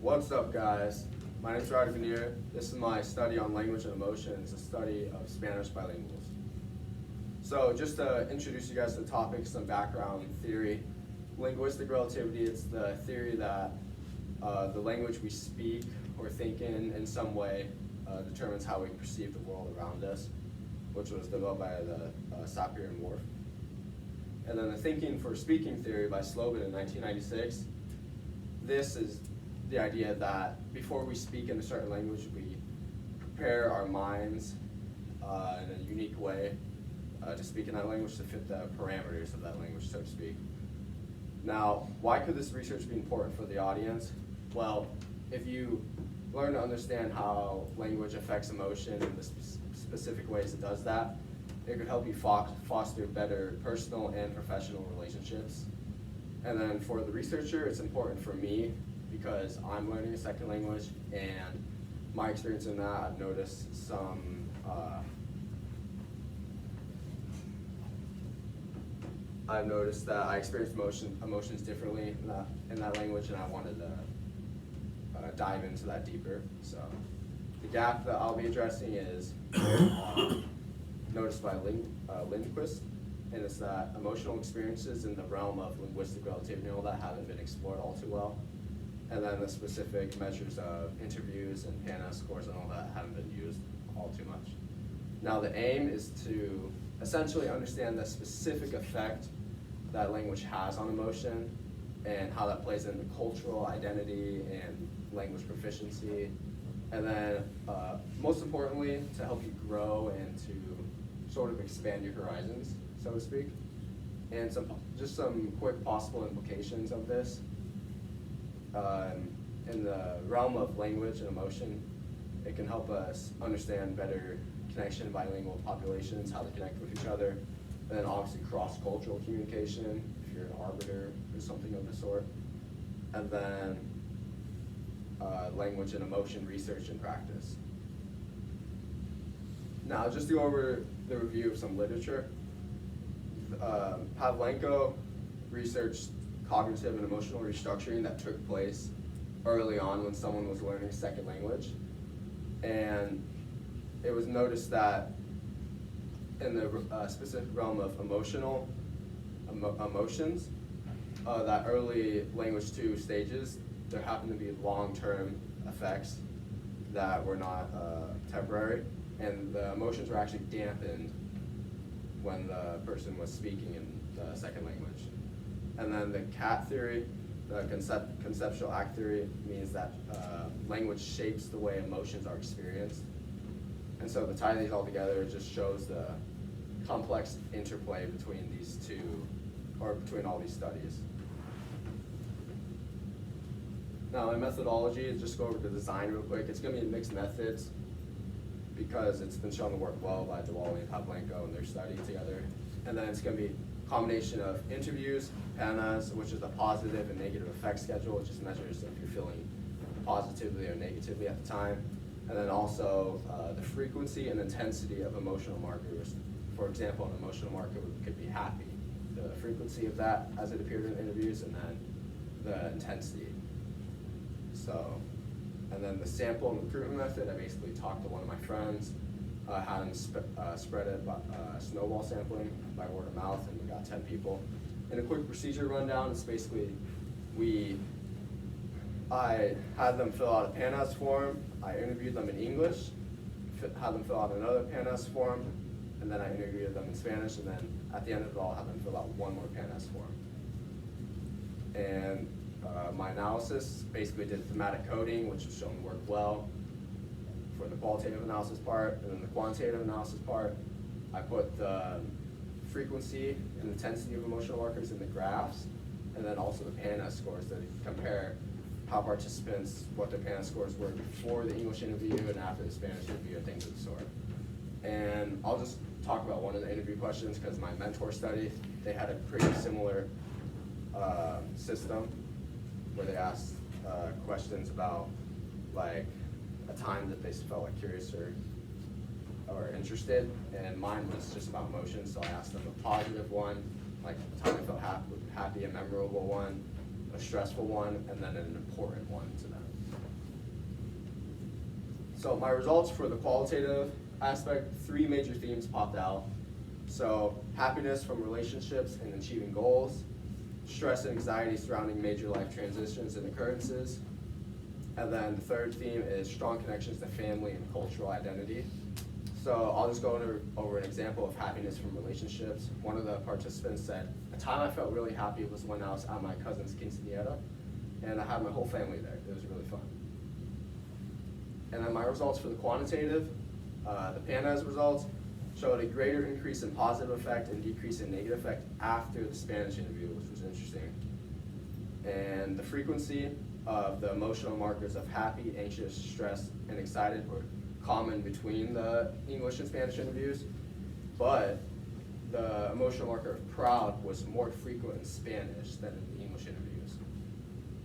What's up, guys? My name is Ryder Veneer. This is my study on language and emotions, a study of Spanish bilinguals. So just to introduce you guys to the topic, some background theory. Linguistic relativity, it's the theory that the language we speak or think in some way determines how we perceive the world around us, which was developed by the Sapir and Whorf. And then the thinking for speaking theory by Slobin in 1996. This is the idea that before we speak in a certain language, we prepare our minds in a unique way to speak in that language to fit the parameters of that language, so to speak. Now, why could this research be important for the audience? Well, if you learn to understand how language affects emotion and the specific ways it does that, it could help you foster better personal and professional relationships. And then for the researcher, it's important for me because I'm learning a second language, and my experience in that, I've noticed some I've noticed that I experience emotions differently in that language, and I wanted to dive into that deeper. So the gap that I'll be addressing is noticed by Lindquist, and it's that emotional experiences in the realm of linguistic relativity and all that haven't been explored all too well. And then the specific measures of interviews and PANAS scores and all that haven't been used all too much. Now the aim is to essentially understand the specific effect that language has on emotion and how that plays into cultural identity and language proficiency. And then most importantly, to help you grow and to sort of expand your horizons, so to speak. And just some quick possible implications of this. In the realm of language and emotion, it can help us understand better connection in bilingual populations, how they connect with each other, and then obviously cross-cultural communication, if you're an arbiter or something of the sort, and then language and emotion research and practice. Now, just to go over the review of some literature, Pavlenko researched cognitive and emotional restructuring that took place early on when someone was learning a second language. And it was noticed that in the specific realm of emotions, that early language 2 stages, there happened to be long-term effects that were not temporary, and the emotions were actually dampened when the person was speaking in the second language. And then the CAT theory, the conceptual act theory, means that language shapes the way emotions are experienced. And so to tie these all together, it just shows the complex interplay between these two, or between all these studies. Now, in methodology, just go over the design real quick. It's going to be mixed methods because it's been shown to work well by Diwali and Pavlenko in their study together. And then it's going to be a combination of interviews, PANAS, which is the positive and negative effect schedule, which just measures if you're feeling positively or negatively at the time. And then also the frequency and intensity of emotional markers. For example, an emotional marker could be happy. The frequency of that as it appeared in interviews, and then the intensity. So, and then the sample and recruitment method, I basically talked to one of my friends, had him spread it by snowball sampling by word of mouth, and we got 10 people. In a quick procedure rundown, it's basically I had them fill out a PANAS form, I interviewed them in English, had them fill out another PANAS form, and then I interviewed them in Spanish, and then at the end of it all, had them fill out one more PANAS form. And my analysis basically did thematic coding, which was shown to work well for the qualitative analysis part, and then the quantitative analysis part, I put the frequency and intensity of emotional markers in the graphs, and then also the PANAS scores that compare how participants, what their PANAS scores were before the English interview and after the Spanish interview and things of the sort. And I'll just talk about one of the interview questions because my mentor study, they had a pretty similar system where they asked questions about like a time that they felt like curious or interested, and mine was just about emotions. So I asked them a positive one, like a time they felt happy, a memorable one, a stressful one, and then an important one to them. So my results for the qualitative aspect, 3 major themes popped out. So happiness from relationships and achieving goals, stress and anxiety surrounding major life transitions and occurrences, and then the 3rd theme is strong connections to family and cultural identity. So I'll just go over an example of happiness from relationships. One of the participants said, a time I felt really happy was when I was at my cousin's quinceañera, and I had my whole family there. It was really fun. And then my results for the quantitative, the PANAS results showed a greater increase in positive effect and decrease in negative effect after the Spanish interview, which was interesting. And the frequency of the emotional markers of happy, anxious, stressed, and excited were common between the English and Spanish interviews, but the emotional marker of proud was more frequent in Spanish than in the English interviews.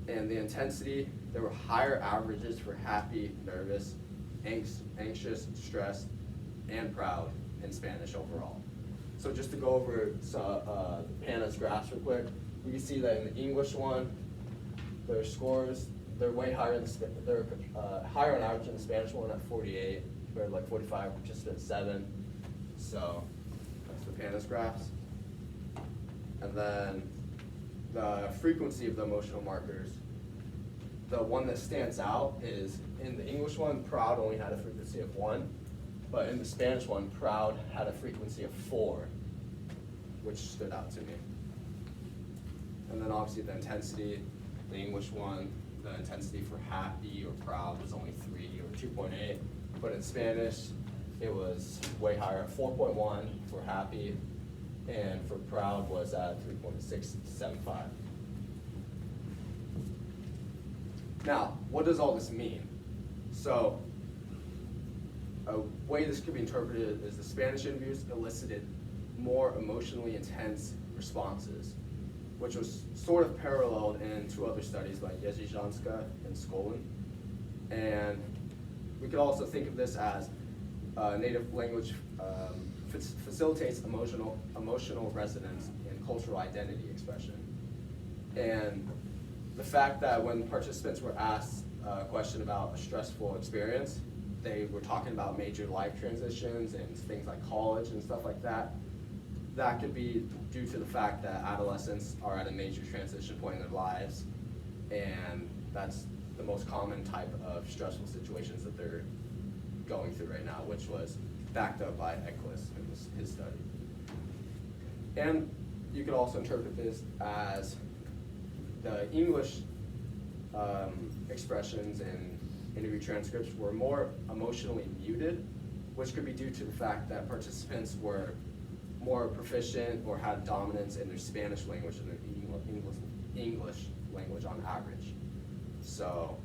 And the intensity, there were higher averages for happy, nervous, anxious, stressed, and proud in Spanish overall. So just to go over PANAS graphs real quick, we can see that in the English one, their scores, they're way higher in they're higher on average in the Spanish one at 48, compared to like 45, participants 7. So that's the PANAS graphs. And then the frequency of the emotional markers. The one that stands out is in the English one, proud only had a frequency of 1, but in the Spanish one, proud had a frequency of 4, which stood out to me. And then obviously the intensity, the English one, the intensity for happy or proud was only 3 or 2.8, but in Spanish, it was way higher at 4.1 for happy, and for proud was at 3.675. Now, what does all this mean? So, a way this could be interpreted is the Spanish interviews elicited more emotionally intense responses, which was sort of paralleled in 2 other studies by Jezijanska and Skolin. And we could also think of this as native language facilitates emotional resonance and cultural identity expression. And the fact that when participants were asked a question about a stressful experience, they were talking about major life transitions and things like college and stuff like that. That could be due to the fact that adolescents are at a major transition point in their lives, and that's the most common type of stressful situations that they're going through right now, which was backed up by Eccles in his study. And you could also interpret this as the English expressions in interview transcripts were more emotionally muted, which could be due to the fact that participants were more proficient or had dominance in their Spanish language than their English language on average. So,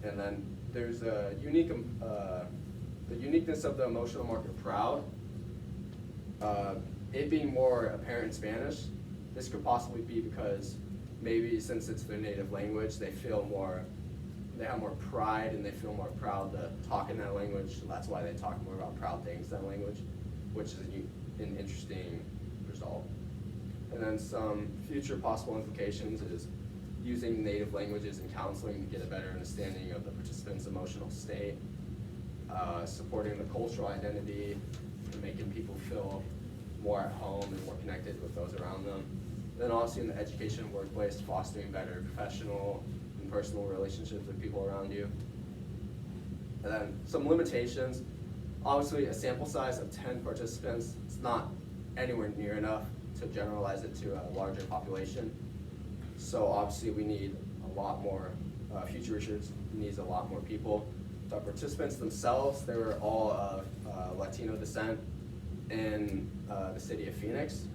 and then there's a the uniqueness of the emotional marker proud, it being more apparent in Spanish. This could possibly be because maybe since it's their native language, they have more pride and they feel more proud to talk in that language. So that's why they talk more about proud things in that language, which is an interesting result. And then some future possible implications is using native languages in counseling to get a better understanding of the participant's emotional state, supporting the cultural identity, and making people feel more at home and more connected with those around them. Then also in the education and workplace, fostering better professional and personal relationships with people around you. And then some limitations. Obviously, a sample size of 10 participants, it's not anywhere near enough to generalize it to a larger population. So obviously we need a lot more, future research needs a lot more people. The participants themselves, they were all of Latino descent in the city of Phoenix.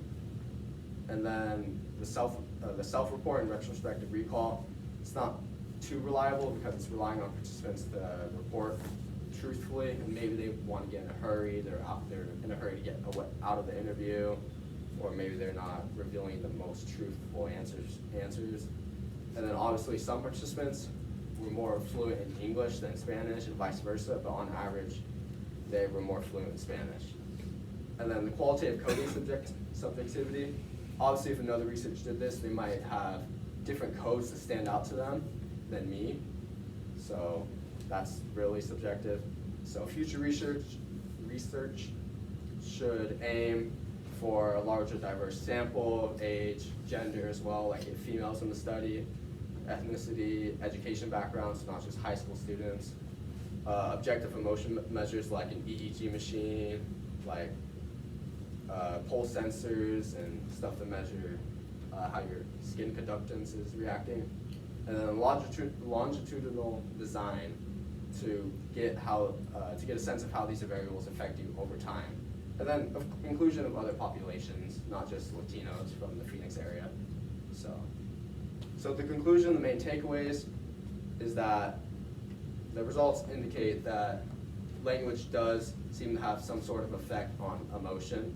And then the self-report and retrospective recall, it's not too reliable because it's relying on participants to report truthfully, and maybe they want to get in a hurry, they're in a hurry to get out of the interview, or maybe they're not revealing the most truthful answers. And then obviously some participants were more fluent in English than Spanish and vice versa, but on average, they were more fluent in Spanish. And then the qualitative coding subjectivity, obviously if another researcher did this, they might have different codes that stand out to them than me. So that's really subjective. So future research should aim for a larger diverse sample of age, gender as well, like females in the study, ethnicity, education backgrounds, not just high school students, objective emotion measures like an EEG machine, like pulse sensors and stuff to measure how your skin conductance is reacting, and then longitudinal design to get a sense of how these variables affect you over time. And then inclusion of other populations, not just Latinos from the Phoenix area. So the conclusion, the main takeaways, is that the results indicate that language does seem to have some sort of effect on emotion,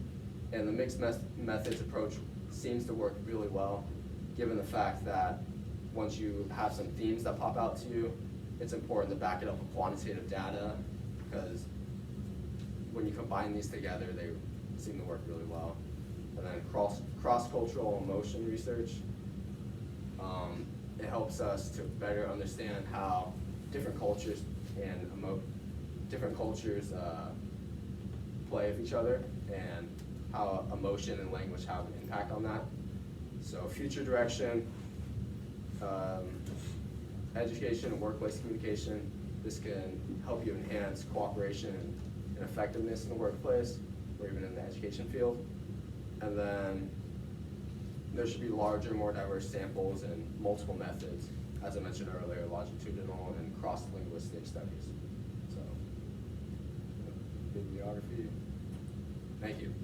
and the mixed methods approach seems to work really well, given the fact that once you have some themes that pop out to you, it's important to back it up with quantitative data, because when you combine these together, they seem to work really well. And then cross-cultural emotion research, it helps us to better understand how different cultures play with each other, and how emotion and language have an impact on that. So future direction, education and workplace communication. This can help you enhance cooperation and effectiveness in the workplace, or even in the education field. And then there should be larger, more diverse samples and multiple methods, as I mentioned earlier, longitudinal and cross-linguistic studies. So, bibliography. Thank you.